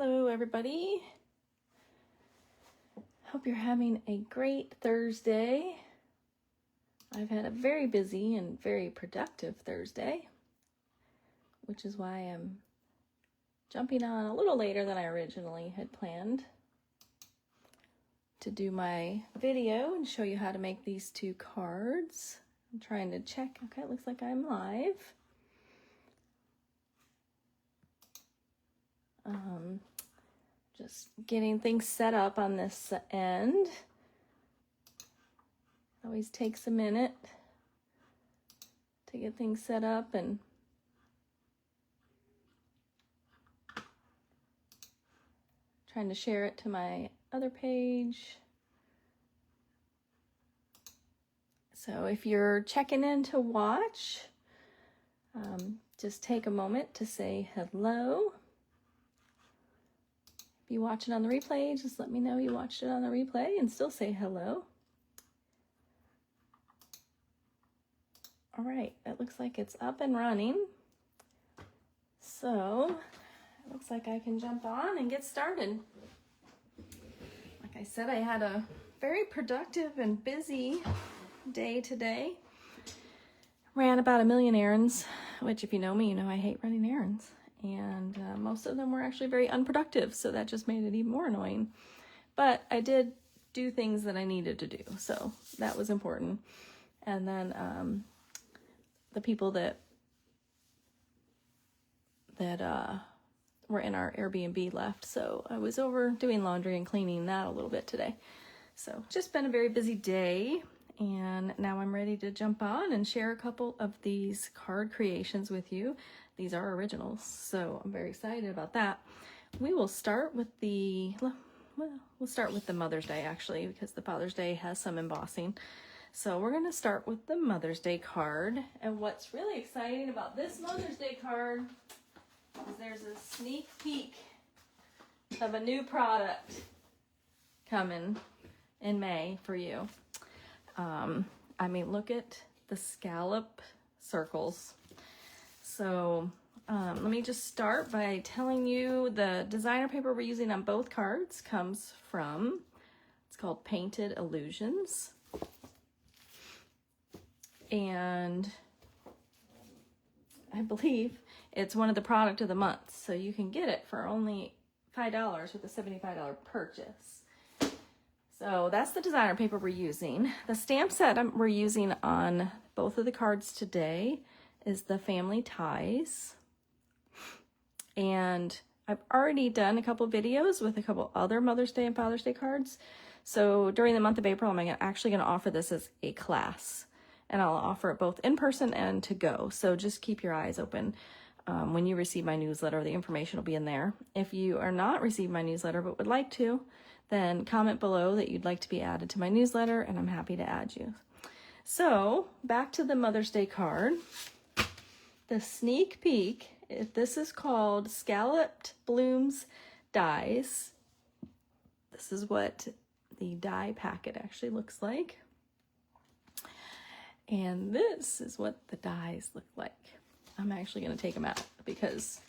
Hello, everybody. Hope you're having a great Thursday. I've had a very busy and very productive Thursday, which is why I'm jumping on a little later than I originally had planned to do my video and show you how to make these two cards. I'm trying to check. Okay, it looks like I'm live. Just getting things set up on this end. Always takes a minute to get things set up and trying to share it to my other page. So if you're checking in to watch, just take a moment to say hello. If you watch it on the replay, just let me know you watched it on the replay and still say hello. All right, it looks like it's up and running. So it looks like I can jump on and get started. Like I said, I had a very productive and busy day today. Ran about 1 million errands, which if you know me, you know I hate running errands. And most of them were actually very unproductive, so that just made it even more annoying. But I did do things that I needed to do, so that was important. And then the people that were in our Airbnb left, so I was over doing laundry and cleaning that a little bit today. So just been a very busy day, and now I'm ready to jump on and share a couple of these card creations with you. These are originals, so I'm very excited about that. We will start with we'll start with the Mother's Day actually, because the Father's Day has some embossing. So we're going to start with the Mother's Day card. And what's really exciting about this Mother's Day card is there's a sneak peek of a new product coming in May for you. I mean, look at the scallop circles. So let me just start by telling you the designer paper we're using on both cards comes from, it's called Painted Illusions. And I believe it's one of the product of the month. So you can get it for only $5 with a $75 purchase. So that's the designer paper we're using. The stamp set we're using on both of the cards today is the Family Ties. And I've already done a couple videos with a couple other Mother's Day and Father's Day cards. So during the month of April, I'm actually going to offer this as a class. And I'll offer it both in person and to go. So just keep your eyes open. When you receive my newsletter, the information will be in there. If you are not receiving my newsletter but would like to, then comment below that you'd like to be added to my newsletter, and I'm happy to add you. So back to the Mother's Day card. The sneak peek, this is called Scalloped Blooms Dies. This is what the die packet actually looks like. And this is what the dies look like. I'm actually going to take them out because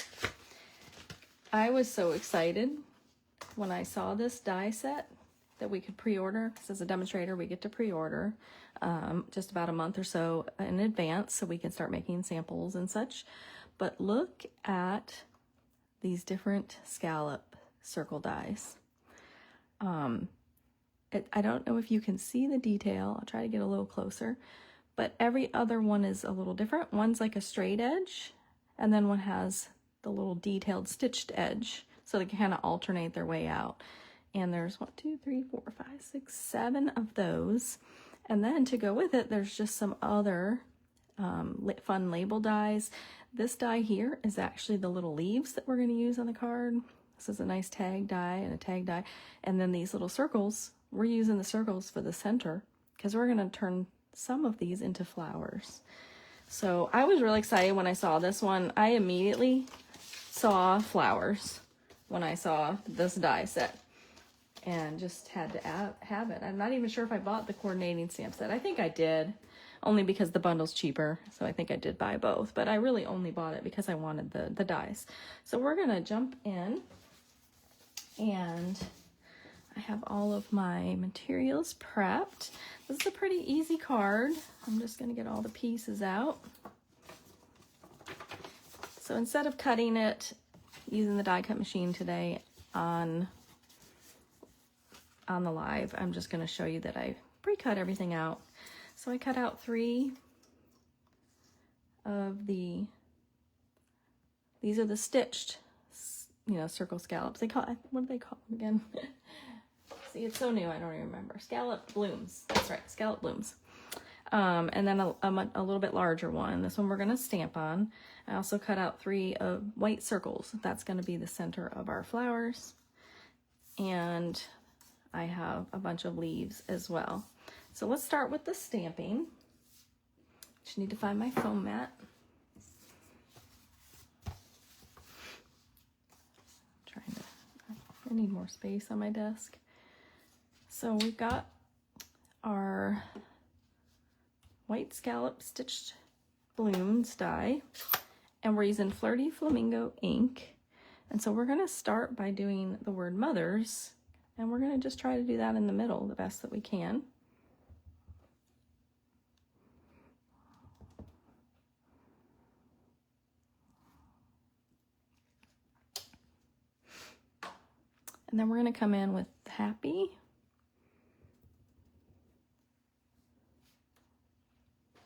I was so excited when I saw this die set that we could pre-order. Because as a demonstrator, we get to pre-order just about a month or so in advance so we can start making samples and such. But look at these different scallop circle dies. I don't know if you can see the detail. I'll try to get a little closer. But every other one is a little different. One's like a straight edge, and then one has the little detailed stitched edge. So they kind of alternate their way out. And there's 7 of those. And then to go with it, there's just some other fun label dies. This die here is actually the little leaves that we're going to use on the card. This is a nice tag die and a tag die. And then these little circles, we're using the circles for the center because we're going to turn some of these into flowers. So I was really excited when I saw this one. I immediately saw flowers when I saw this die set and just had to have it. I'm not even sure if I bought the coordinating stamp set. I think I did, only because the bundle's cheaper. So I think I did buy both, but I really only bought it because I wanted the dies. So we're gonna jump in And I have all of my materials prepped. This is a pretty easy card. I'm just going to get all the pieces out. So instead of cutting it using the die cut machine today on the live, I'm just going to show you that I pre-cut everything out. So I cut out 3 of these are the stitched, circle scallops. What do they call them again? See, it's so new, I don't even remember. Scallop blooms. That's right, scallop blooms. And then a little bit larger one. This one we're going to stamp on. I also cut out 3 of white circles. That's going to be the center of our flowers. And I have a bunch of leaves as well. So let's start with the stamping. Just need to find my foam mat. I need more space on my desk. So we've got our white scallop stitched blooms die, and we're using Flirty Flamingo ink. And so we're going to start by doing the word mothers, and we're going to just try to do that in the middle the best that we can. And then we're going to come in with happy.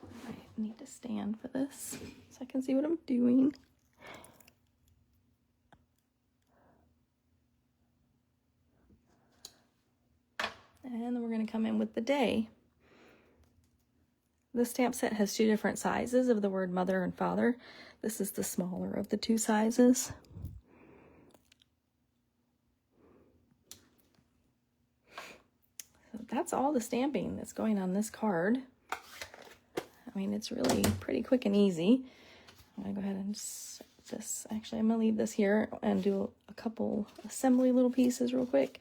I need to stand for this so I can see what I'm doing. And then we're going to come in with the day. The stamp set has 2 different sizes of the word mother and father. This is the smaller of the 2 sizes. So that's all the stamping that's going on this card. I mean, it's really pretty quick and easy. I'm going to go ahead and set this. Actually, I'm going to leave this here and do a couple assembly little pieces real quick.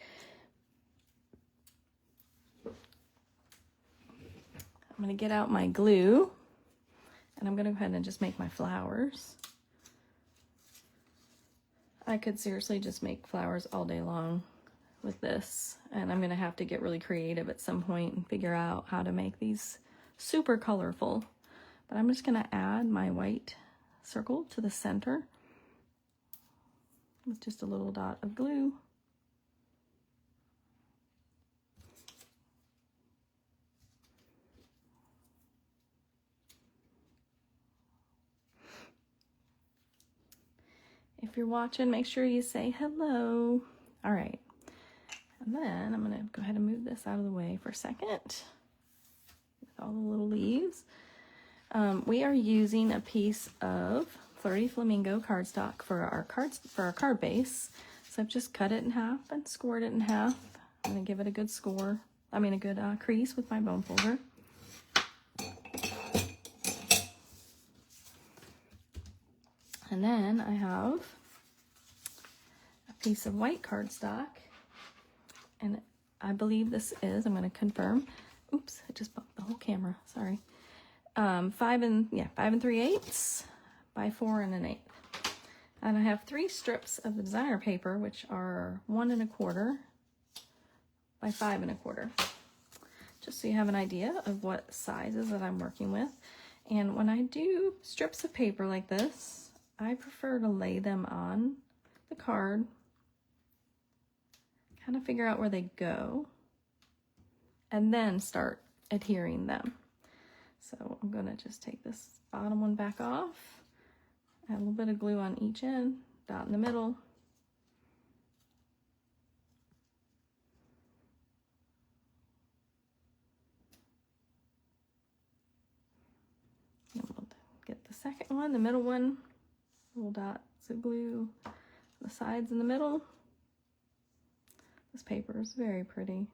I'm going to get out my glue, and I'm going to go ahead and just make my flowers. I could seriously just make flowers all day long with this, and I'm going to have to get really creative at some point and figure out how to make these super colorful. But I'm just going to add my white circle to the center with just a little dot of glue. If you're watching, make sure you say hello. All right. And then I'm going to go ahead and move this out of the way for a second with all the little leaves. We are using a piece of Flirty Flamingo cardstock for our card base. So I've just cut it in half and scored it in half. I'm going to give it a good crease with my bone folder. And then I have a piece of white cardstock, and I believe this is, I'm going to confirm. Oops, I just bumped the whole camera, sorry. 5 3/8 by 4 1/8. And I have 3 strips of the designer paper, which are 1 1/4 by 5 1/4. Just so you have an idea of what sizes that I'm working with. And when I do strips of paper like this, I prefer to lay them on the card, kind of figure out where they go, and then start adhering them. So I'm going to just take this bottom one back off, add a little bit of glue on each end, dot in the middle. And we'll get the second one, the middle one. Little dots of glue on the sides in the middle. This paper is very pretty.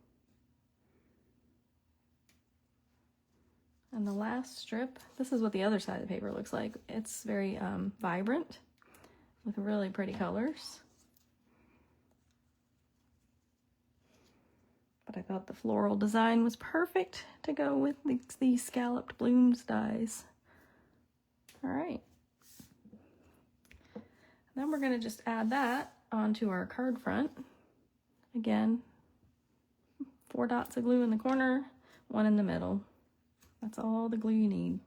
And the last strip, this is what the other side of the paper looks like. It's very vibrant with really pretty colors. But I thought the floral design was perfect to go with these scalloped blooms dies. All right. Then we're going to just add that onto our card front. Again, 4 dots of glue in the corner, 1 in the middle. That's all the glue you need.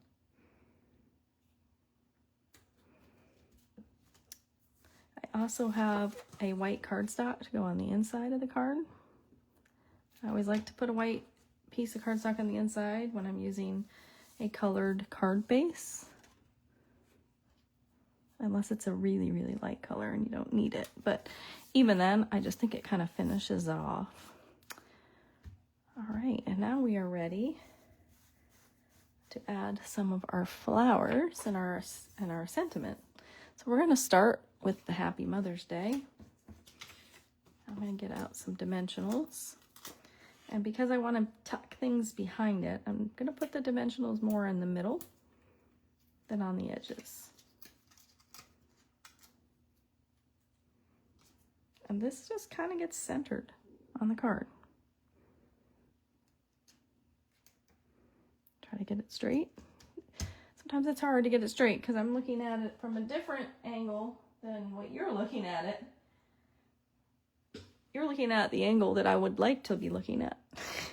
I also have a white cardstock to go on the inside of the card. I always like to put a white piece of cardstock on the inside when I'm using a colored card base. Unless it's a really, really light color and you don't need it. But even then, I just think it kind of finishes it off. All right, and now we are ready to add some of our flowers and our sentiment. So we're going to start with the Happy Mother's Day. I'm going to get out some dimensionals. And because I want to tuck things behind it, I'm going to put the dimensionals more in the middle than on the edges. And this just kind of gets centered on the card. Try to get it straight. Sometimes it's hard to get it straight because I'm looking at it from a different angle than what you're looking at it. You're looking at the angle that I would like to be looking at.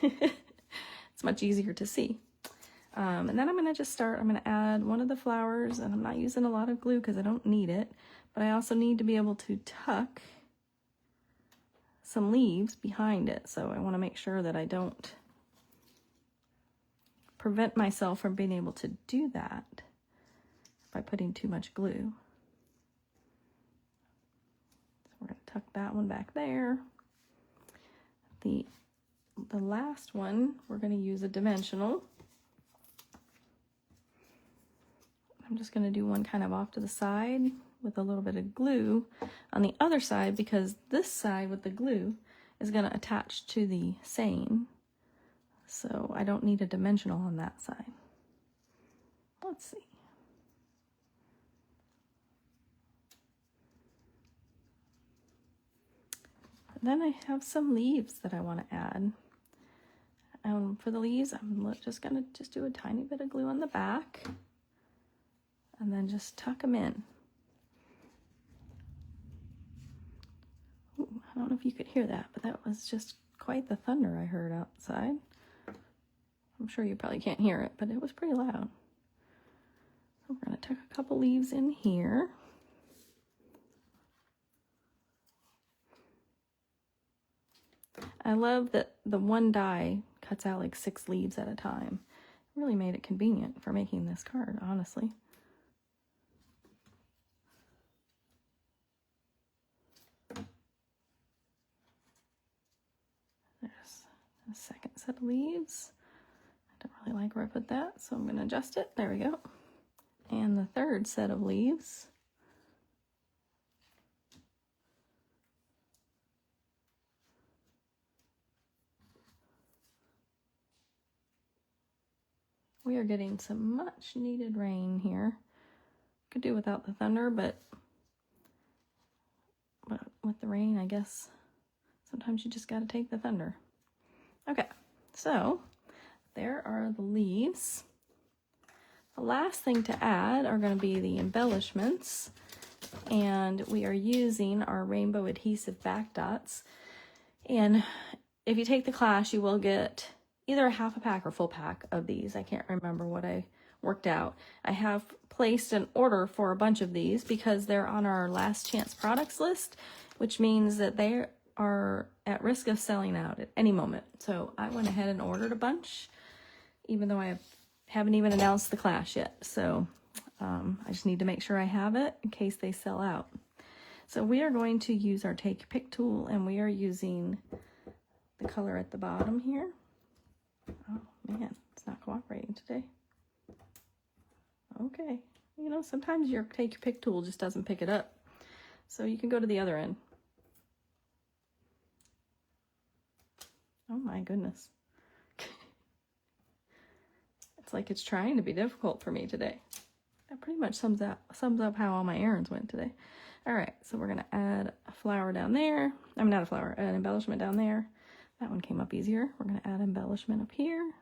It's much easier to see. And then I'm going to add one of the flowers, and I'm not using a lot of glue because I don't need it, but I also need to be able to tuck some leaves behind it. So I want to make sure that I don't prevent myself from being able to do that by putting too much glue. So we're going to tuck that one back there. The last one, we're going to use a dimensional. I'm just going to do one kind of off to the side with a little bit of glue on the other side, because this side with the glue is going to attach to the saying. So I don't need a dimensional on that side. Let's see. And then I have some leaves that I want to add. For the leaves, I'm just going to do a tiny bit of glue on the back and then just tuck them in. Ooh, I don't know if you could hear that, but that was just quite the thunder I heard outside. I'm sure you probably can't hear it, but it was pretty loud. So we're going to tuck a couple leaves in here. I love that the one die cuts out like 6 leaves at a time. It really made it convenient for making this card, honestly. There's a second set of leaves. I don't really like where I put that, so I'm going to adjust it. There we go. And the third set of leaves. We are getting some much needed rain here. Could do without the thunder, but with the rain, I guess sometimes you just got to take the thunder. Okay, so there are the leaves. The last thing to add are going to be the embellishments, and we are using our rainbow adhesive back dots. And if you take the class, you will get either a half a pack or full pack of these. I can't remember what I worked out. I have placed an order for a bunch of these because they're on our last chance products list, which means that they are at risk of selling out at any moment. So I went ahead and ordered a bunch, even though I haven't even announced the class yet. So I just need to make sure I have it in case they sell out. So we are going to use our Take Your Pick tool, and we are using the color at the bottom here. Oh man, it's not cooperating today. Okay, you know, sometimes your Take Your Pick tool just doesn't pick it up. So you can go to the other end. Oh my goodness. It's like it's trying to be difficult for me today. That pretty much sums up how all my errands went today. All right, so we're gonna add a flower down there. I'm not a flower, an embellishment down there. That one came up easier. We're gonna add embellishment up here.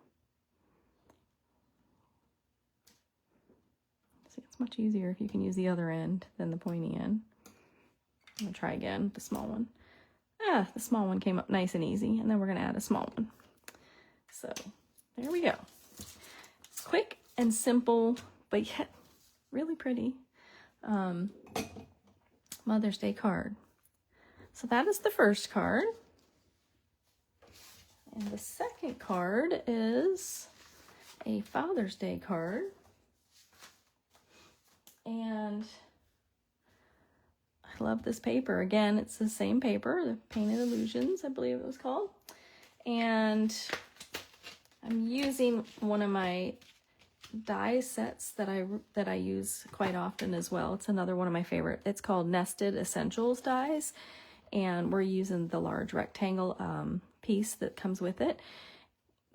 See, it's much easier if you can use the other end than the pointy end. I'm gonna try again, the small one. The small one came up nice and easy, and then we're going to add a small one. So there we go. Quick and simple, but yet really pretty Mother's Day card. So that is the first card. And the second card is a Father's Day card. And I love this paper. Again, it's the same paper, the Painted Illusions, I believe it was called. And I'm using one of my die sets that I use quite often as well. It's another one of my favorite. It's called Nested Essentials dies, and we're using the large rectangle piece that comes with it.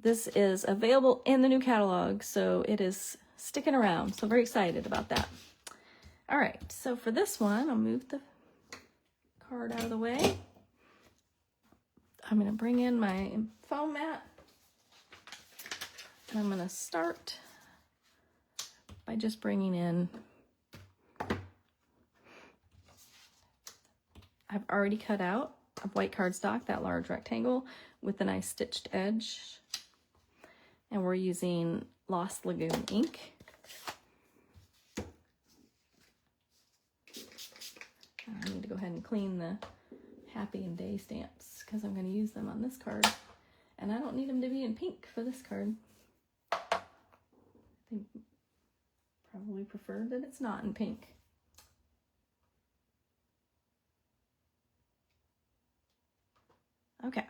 This is available in the new catalog, so it is sticking around. So very excited about that. All right, so for this one, I'll move the card out of the way. I'm going to bring in my foam mat, and I'm going to start by just bringing in, I've already cut out a white cardstock, that large rectangle, with a nice stitched edge. And we're using Lost Lagoon ink. I need to go ahead and clean the Happy and Day stamps because I'm going to use them on this card. And I don't need them to be in pink for this card. I think probably prefer that it's not in pink. Okay,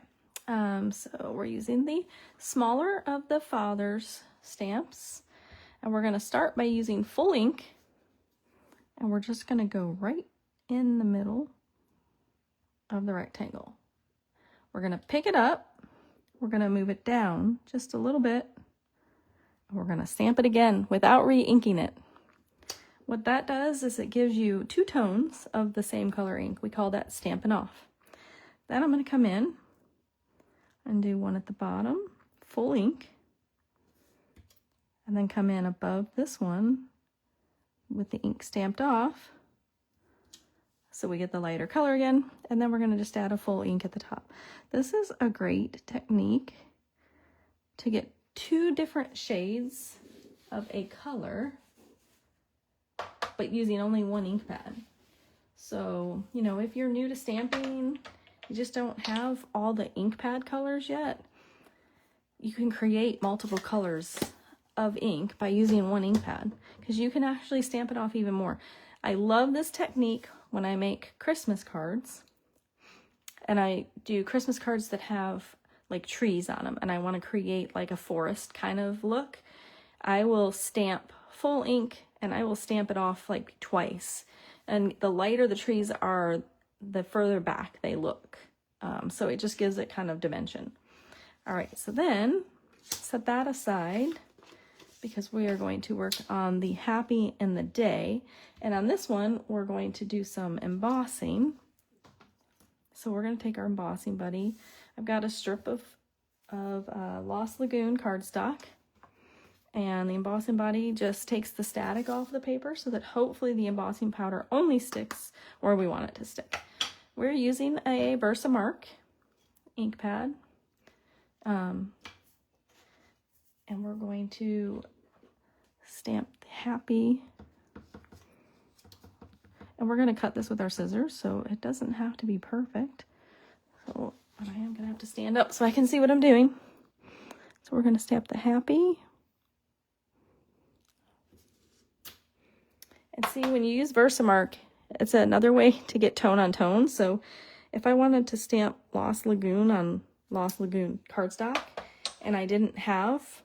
so we're using the smaller of the Father's stamps, and we're going to start by using full ink, and we're just going to go right in the middle of the rectangle. We're going to pick it up, we're going to move it down just a little bit, and we're going to stamp it again without re-inking it. What that does is it gives you two tones of the same color ink. We call that Stampin' Off. Then I'm going to come in and do one at the bottom, full ink, and then come in above this one with the ink stamped off, so we get the lighter color again, and then we're going to just add a full ink at the top. This is a great technique to get two different shades of a color, but using only one ink pad. So, you know, if you're new to stamping, you just don't have all the ink pad colors yet, you can create multiple colors of ink by using one ink pad, because you can actually stamp it off even more. I love this technique when I make Christmas cards, and I do Christmas cards that have like trees on them, and I want to create like a forest kind of look. I will stamp full ink, and I will stamp it off like twice. And the lighter the trees are, the further back they look. So it just gives it kind of dimension. All right, so then set that aside because we are going to work on the Happy and the Day. And on this one, we're going to do some embossing. So we're going to take our embossing buddy. I've got a strip of Lost Lagoon cardstock. And the embossing body just takes the static off the paper so that hopefully the embossing powder only sticks where we want it to stick. We're using a Versamark ink pad. And we're going to stamp Happy. And we're going to cut this with our scissors, so it doesn't have to be perfect. So, but I am going to have to stand up so I can see what I'm doing. So we're going to stamp the Happy. And see, when you use Versamark, it's another way to get tone on tone. So if I wanted to stamp Lost Lagoon on Lost Lagoon cardstock and I didn't have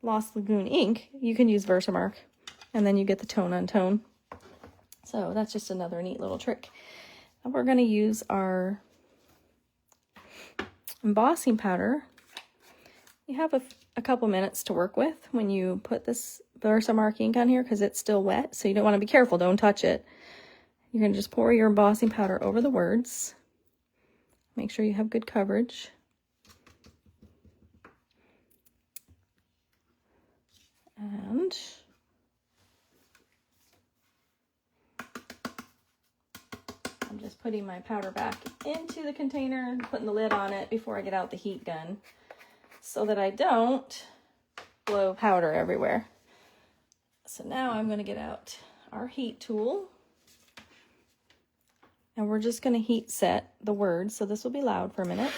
Lost Lagoon ink, you can use Versamark and then you get the tone on tone. So that's just another neat little trick. And we're going to use our embossing powder. You have a couple minutes to work with when you put this Versamark ink on here because it's still wet, so you don't want to be careful, don't touch it. You're going to just pour your embossing powder over the words. Make sure you have good coverage. And I'm just putting my powder back into the container and putting the lid on it before I get out the heat gun so that I don't blow powder everywhere. So now I'm going to get out our heat tool, and we're just going to heat set the words. So this will be loud for a minute.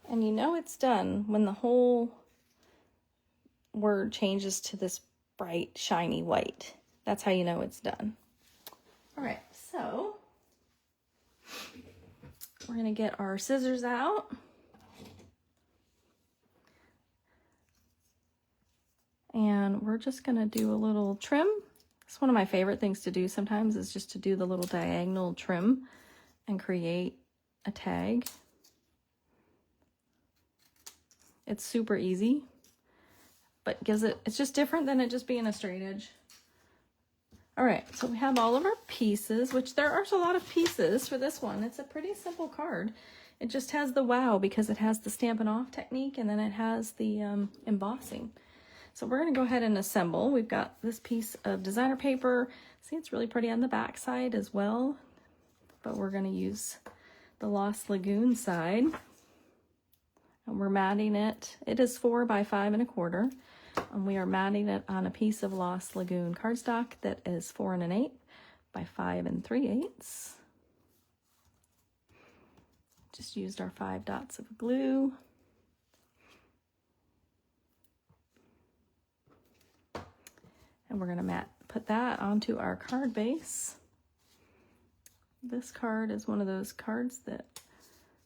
And you know it's done when the whole word changes to this bright, shiny white. That's how you know it's done. All right, so we're going to get our scissors out. And we're just going to do a little trim. It's one of my favorite things to do sometimes, is just to do the little diagonal trim and create a tag. It's super easy, but it's just different than it just being a straight edge. All right, so we have all of our pieces, which there are a lot of pieces for this one. It's a pretty simple card. It just has the wow because it has the Stampin' Off technique, and then it has the embossing. So we're going to go ahead and assemble. We've got this piece of designer paper. See, it's really pretty on the back side as well, but we're going to use the Lost Lagoon side. And we're matting it. It is 4 by 5 1/4. And we are matting it on a piece of Lost Lagoon cardstock that is 4 1/8 by 5 3/8. Just used our 5 dots of glue. And we're going to put that onto our card base. This card is one of those cards that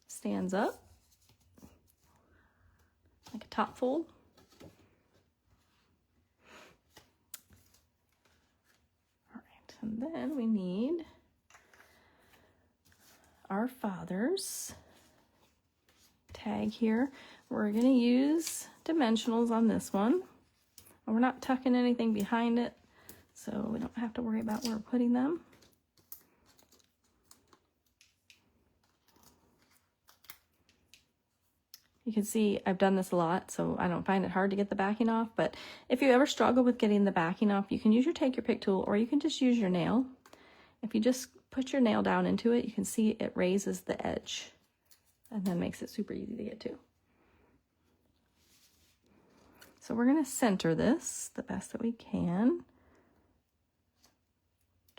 stands up like a top fold. All right, and then we need our father's tag here. We're going to use dimensionals on this one. And we're not tucking anything behind it, so we don't have to worry about where we're putting them. You can see I've done this a lot, so I don't find it hard to get the backing off, but if you ever struggle with getting the backing off, you can use your Take Your Pick tool, or you can just use your nail. If you just put your nail down into it, you can see it raises the edge and then makes it super easy to get to. So we're going to center this the best that we can.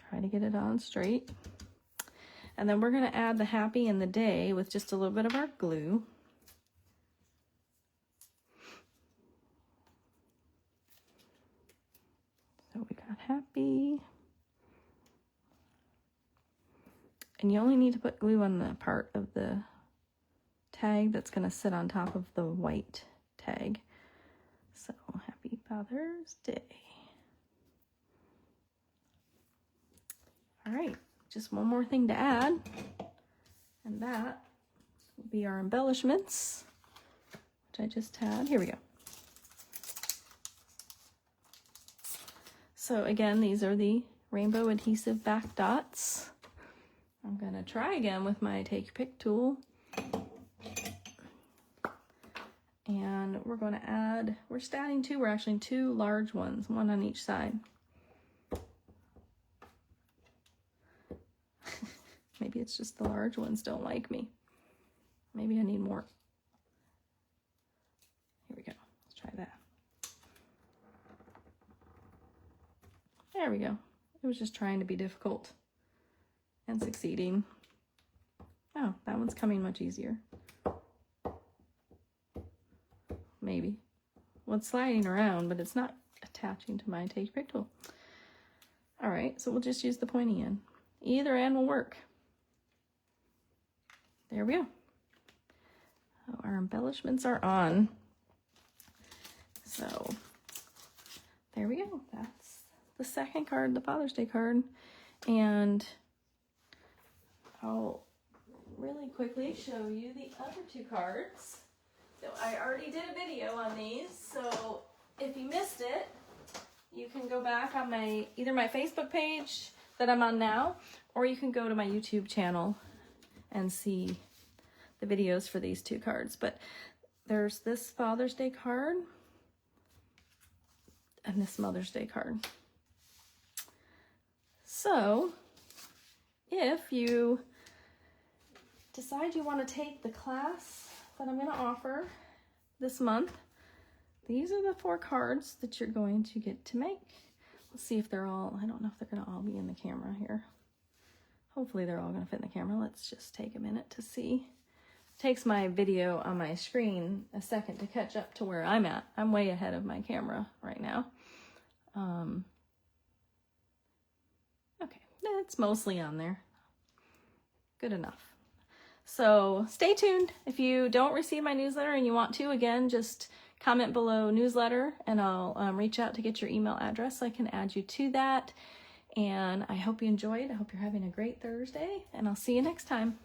Try to get it on straight. And then we're going to add the happy and the day with just a little bit of our glue. So we got happy. And you only need to put glue on the part of the tag that's going to sit on top of the white tag. So happy Father's Day. All right, just one more thing to add, and that will be our embellishments, which I just had. Here we go. So again, these are the rainbow adhesive back dots. I'm going to try again with my Take Your Pick tool. And we're going to add, we're actually 2 large ones, one on each side. Maybe it's just the large ones don't like me. Maybe I need more. Here we go. Let's try that. There we go. It was just trying to be difficult and succeeding. Oh, that one's coming much easier. Maybe. Well, it's sliding around, but it's not attaching to my Take Your Pick tool. All right, so we'll just use the pointy end. Either end will work. There we go. Oh, our embellishments are on. So there we go. That's the second card, the Father's Day card. And I'll really quickly show you the other two cards. So I already did a video on these, so if you missed it, you can go back on either my Facebook page that I'm on now, or you can go to my YouTube channel and see the videos for these two cards. But there's this Father's Day card and this Mother's Day card. So if you decide you want to take the class that I'm going to offer this month, these are the 4 cards that you're going to get to make. Let's see if they're all, I don't know if they're going to all be in the camera here. Hopefully they're all going to fit in the camera. Let's just take a minute to see. It takes my video on my screen a second to catch up to where I'm at. I'm way ahead of my camera right now. Okay, it's mostly on there. Good enough. So stay tuned. If you don't receive my newsletter and you want to, again, just comment below newsletter and I'll reach out to get your email address so I can add you to that. And I hope you enjoyed. I hope you're having a great Thursday, and I'll see you next time.